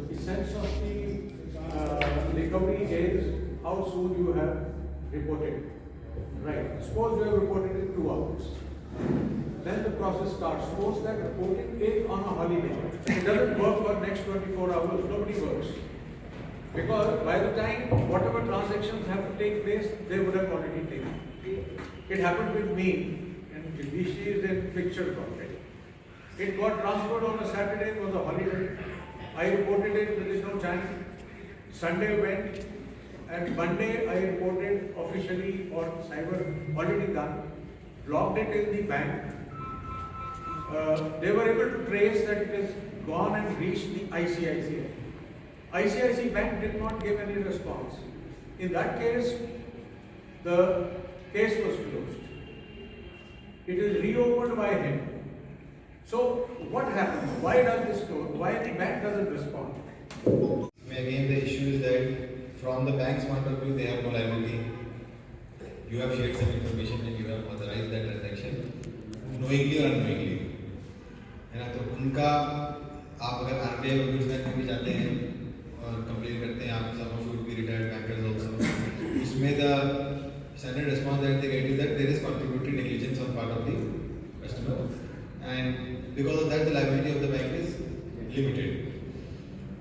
The sense of the recovery is how soon you have reported. Right. Suppose you have reported in 2 hours. Then the process starts. Suppose that reporting is on a holiday. It doesn't work for next 24 hours. Nobody works. Because by the time whatever transactions have to take place, they would have already taken. It happened with me, and she is in pictures already. It got transferred on a Saturday, it was a holiday. I reported it within no time. Sunday went, and Monday I reported officially on cyber, already done. Logged it in the bank. They were able to trace that it has gone and reached the ICICI. ICICI Bank did not give any response. In that case, the case was closed. It is reopened by him. So what happens? Why does this close? Why the bank doesn't respond? Again, the issue is that from the bank's point of view, they have no liability. You have shared some information and you have authorized that transaction, knowingly or unknowingly. है ना? तो उनका आप अगर RBI को कुछ bank में भी जाते हैं और कंप्लेन करते हैं, आप some should be retired bankers also. उसमें the standard response that they get is that there is contributory negligence on part of the customer, and because of that the liability of the bank is limited.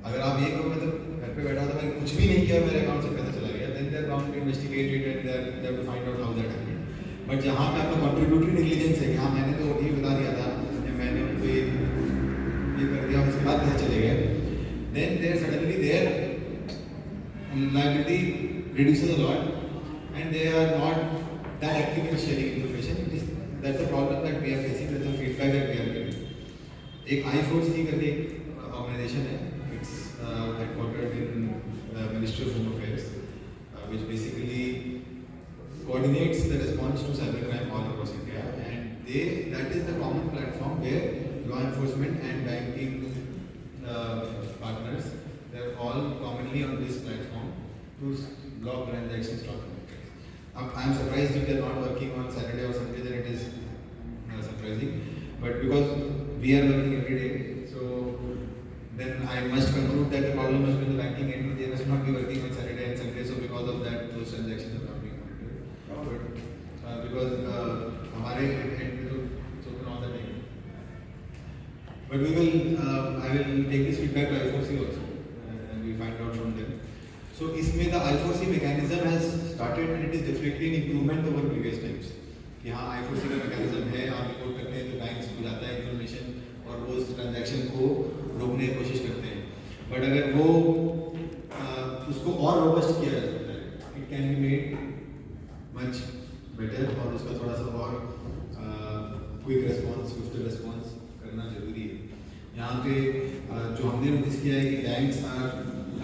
अगर आप ये कहो मैं तो घर पे बैठा था, मैंने कुछ भी नहीं किया, मेरे अकाउंट से पैसा चला गया, then they are bound to investigate it and they have to find out how that happened. But जहाँ पे आपका contributory negligence है कि हाँ मैंने तो ये बता दिया था या मैंने उनको ये कर दिया, उसके बाद पैसे चले गए, then there suddenly their liability reduces a lot and they are not that active in sharing information. That's the problem that we are facing. That's the feedback that we are getting. एक I4C करके एक organization है. Headquartered in the Ministry of Home Affairs, which basically coordinates the response to cybercrime all across India, and that is the common platform where law enforcement and banking partners, they are all commonly on this platform to block transactions. I am surprised if they are not working on Saturday or Sunday, then it is surprising, but because we are working every day, so then I must conclude that the problem must be in the banking end. They must not be working on Saturday and Sunday, so because of that, those transactions are not being monitored. But because हमारे end में तो it's open all the time. But we will, I will take this feedback to I4C also, and we find out from them. So इसमें the I4C mechanism has started, and it is definitely an improvement over previous times. कि हाँ I4C का mechanism है, आप report करते हैं तो banks को जाता है information और वो उस transaction को रोकने की कोशिश करते हैं. बट अगर वो उसको और रोबस्ट किया जा सकता है, it can be made much better, और उसका थोड़ा सा और क्विक रिस्पॉन्स, स्विफ्ट रिस्पॉन्स करना जरूरी है. यहाँ पे जो हमने नोटिस किया है कि banks are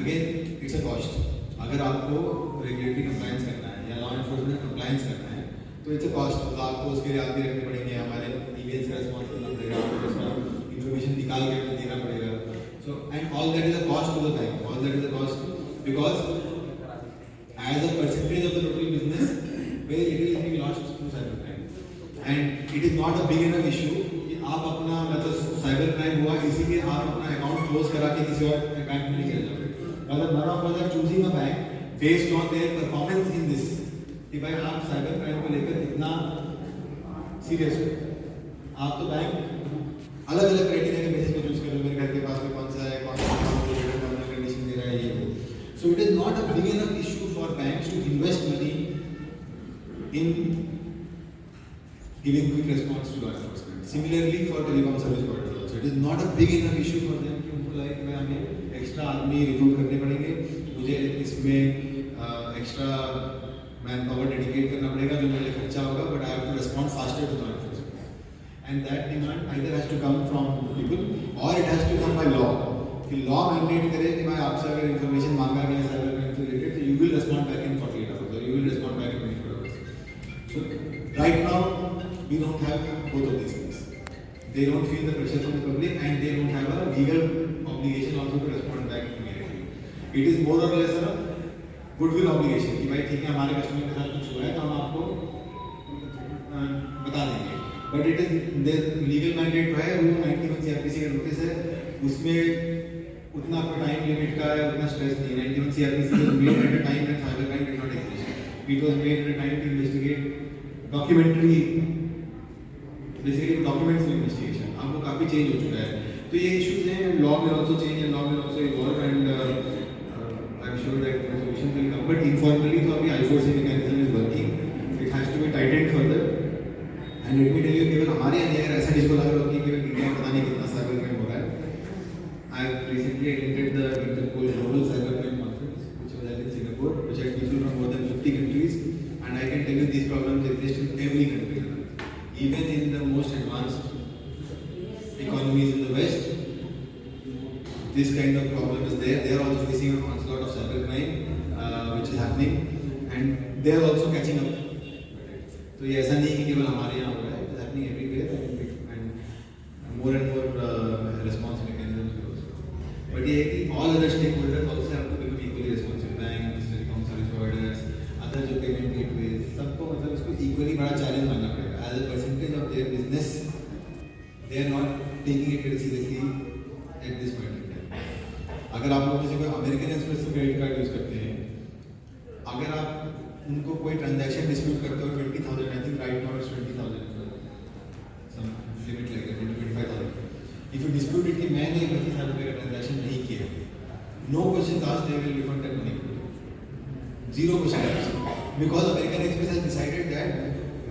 again it's a cost. अगर आपको रेगुलेटरी कंप्लायंस करना है या लॉ एनफोर्समेंट कंप्लायंस करना है तो इट्स अ कॉस्ट. तो आपको उसके लिए आगे रखने पड़ेंगे, हमारे ईमेल्स का रिस्पॉन्स करना पड़ेगा, आपको information निकाल के देना पड़ेगा. So and all that is a cost to the bank. All that is a cost because as a percentage of the total business, very little is being lost to cybercrime. And it is not a big enough issue कि आप अपना मतलब cybercrime हुआ इसीलिए आप अपना account close करा के किसी और बैंक में नहीं चले जाओगे. मतलब none of us are choosing a bank based on their performance in this. कि भाई आप cybercrime को लेकर इतना serious हो, आप तो बैंक अलग अलग क्राइटेरिया के बेसिस पे चूज कर लो. मेरे घर के पास में कौन सा है, कौन सा कंडीशन दे रहा है, ये. So it is not a big enough issue for banks to invest money in giving quick response to law enforcement. Similarly for telecom service providers also it is not a big enough issue for them कि उनको like मैं हमें extra आदमी recruit करने पड़ेंगे, मुझे इसमें extra man power dedicate करना पड़ेगा जो मेरे लिए खर्चा होगा, but I have to respond faster to law. And that demand either has to come from people or it has to come by law. कि law mandate करे कि भाई आपसे अगर information मांगा गया cyber crime से related, so you will respond back in 48 hours or you will respond back in 24 hours. So right now we don't have both of these things. They don't feel the pressure from the public and they don't have a legal obligation also to respond back immediately. It is more or less a goodwill obligation कि भाई ठीक है हमारे customer के साथ कुछ हुआ है तो हम आपको बता देंगे. But it is legal mandate है, वो 91 CRPC का नोटिस है, उसमें उतना आपको टाइम लिमिट का है, उतना स्ट्रेस नहीं है। 91 CRPC was made at a time when cybercrime did not exist. It was made at a time to investigate documentary, basically documents investigation. अब वो काफी चेंज हो चुका है। तो ये इश्यूज हैं, लॉ में also change and law will also evolve and I'm sure that the solution will come. But informally तो अभी I4C mechanism is working. It has to be tightened further. And let me tell you, केवल हमारे यहाँ अगर ऐसा disco लगा होती है केवल इंडिया में पता नहीं कितना साइबर क्राइम हो रहा है। I have recently attended the Interpol Global Cybercrime Conference, which was held in Singapore, which had people from more than 50 countries, and I can tell you these problems exist in every country, even in the most advanced economies in the West. This kind of problem is there. They are also facing an onslaught of cybercrime, which is happening, and they are also catching up. तो ये ऐसा नहीं कि केवल हमारे यहाँ हो रहा है, it is happening everywhere, and more response mechanisms will also. But ये है कि all other stakeholders also have to become equally responsible. Banks, telecom service providers, other जो payment gateways, सबको मतलब इसको equally बड़ा challenge मानना पड़ेगा. As a percentage of their business, they are not taking it very seriously at this point in time. अगर आप लोग जैसे कोई अमेरिकन एक्सप्रेस का क्रेडिट कार्ड यूज करते हैं, अगर आप उनको कोई ट्रांजैक्शन डिस्प्यूट करते हो 20,000, I think right now it's 20,000, some limit like that, 25,000. If you dispute it कि मैंने 25,000 रुपये का ट्रांजैक्शन नहीं किया, no question asked, they will refund that money, zero question asked, because American Express has decided that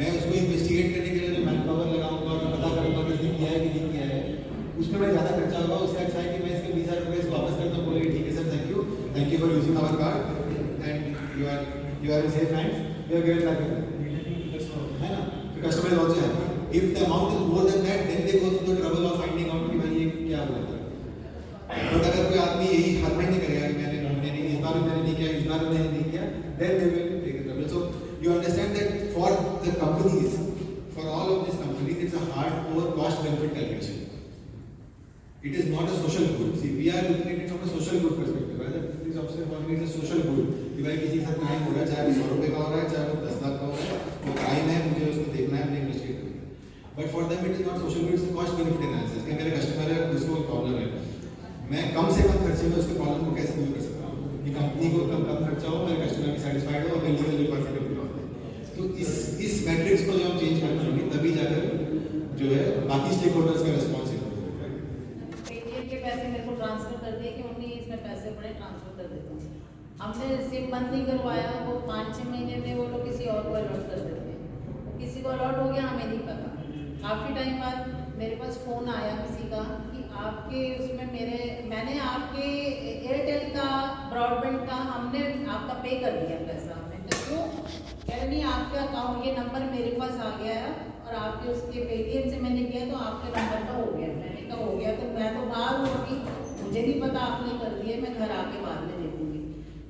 मैं उसको investigate करने के लिए जो मैन पावर लगाऊंगा और मैं पता करूंगा कि इसने किया है कि नहीं किया है, उसमें मैं ज़्यादा खर्चा होगा, उससे अच्छा है कि मैं इसके 20,000 रुपये इसको वापस करता हूँ, बोलेंगे ठीक है sir, thank you for using our card and you are in safe hands, you are given back your money. है ना? The customer is also happy. If the amount is more than that, then they go through the trouble of finding out कि भाई ये क्या हुआ था. But अगर कोई आदमी यही हर महीने करेगा कि मैंने इस बार भी मैंने नहीं किया, इस बार भी मैंने नहीं किया, then they will take the trouble. So you understand that for the companies, for all of these companies, it's a hardcore cost benefit calculation. It is not a social good. See, we are looking at it from a social good perspective. Rather, this officer for me is a social good. कि भाई किसी के साथ crime हो रहा है, चाहे वो 100 रुपये का हो रहा है, चाहे वो 10 लाख का हो रहा है, वो क्राइम है, मुझे उसको देखना है, मुझे इन्वेस्टिगेट करना है. But for them it is not social good, it's cost benefit analysis. कि मेरे कस्टमर है, उसको प्रॉब्लम है, मैं कम से कम खर्चे में उसके प्रॉब्लम को कैसे दूर कर सकता हूँ, कि कंपनी को कम खर्चा हो, मेरे कस्टमर भी सेटिस्फाइड हो और मैं लीगल प्रॉफिटेबल हो. तो इस मैट्रिक्स को जब हम चेंज करना होंगे, तभी जाकर जो है बाकी स्टेक होल्डर्स का रिस्पॉन्स पेटीएम के पैसे मेरे को ट्रांसफर कर दिए कि मम्मी इसमें पैसे पड़े, ट्रांसफर कर देता हूँ. हमने सिम बंद नहीं करवाया, वो 5-6 महीने में वो लोग किसी और को अलॉट कर देते हैं. वो किसी को अलॉट हो गया, हमें नहीं पता. काफ़ी टाइम बाद मेरे पास फ़ोन आया किसी का कि आपके उसमें मैंने आपके एयरटेल का ब्रॉडबैंड का हमने आपका पे कर दिया पैसा. मैंने क्यों? कह रहे नहीं, आपका अकाउंट ये नंबर मेरे पास आ गया है और आपके उसके पेटीएम से मैंने किया तो आपके नंबर का हो गया. मैंने कहा हो गया तो मैं तो बाहर हूँ अभी, मुझे नहीं पता आपने कर दिया, मैं घर आके बाद में देखूँगी.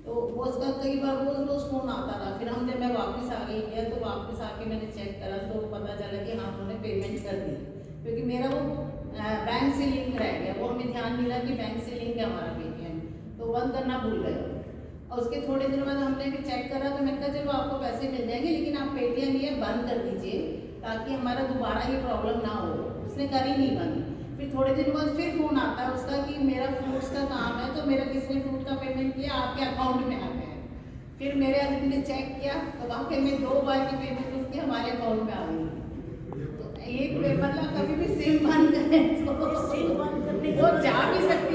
तो वो उसका कई बार रोज फ़ोन आता था. फिर हमने मैं वापस आ गई किया, तो वापस आके मैंने चेक करा तो पता चला कि हाँ उन्होंने पेमेंट कर दी, क्योंकि मेरा वो बैंक से लिंक रह गया. वो हमें ध्यान नहीं रहा कि बैंक से लिंक है हमारा पेटीएम, तो बंद करना भूल गए. और उसके थोड़े दिनों बाद हमने भी चेक करा तो मैंने कहा चलो आपको पैसे मिल जाएंगे, लेकिन आप पेटीएम ये बंद कर दीजिए ताकि हमारा दोबारा ये प्रॉब्लम ना हो. उसने कर ही नहीं बंद. फिर थोड़े दिनों बाद फिर फ़ोन आता है उसका कि मेरा फ्रूट्स का काम है, तो मेरा किसी ने फ्रूट का पेमेंट किया, आपके अकाउंट में आ गया. फिर मेरे हस्बैंड ने चेक किया तो वाकई में 2 बार की पेमेंट उसकी हमारे अकाउंट में आ गई. तो ये मतलब कभी भी सिम बंद करें तो वो जा भी सकते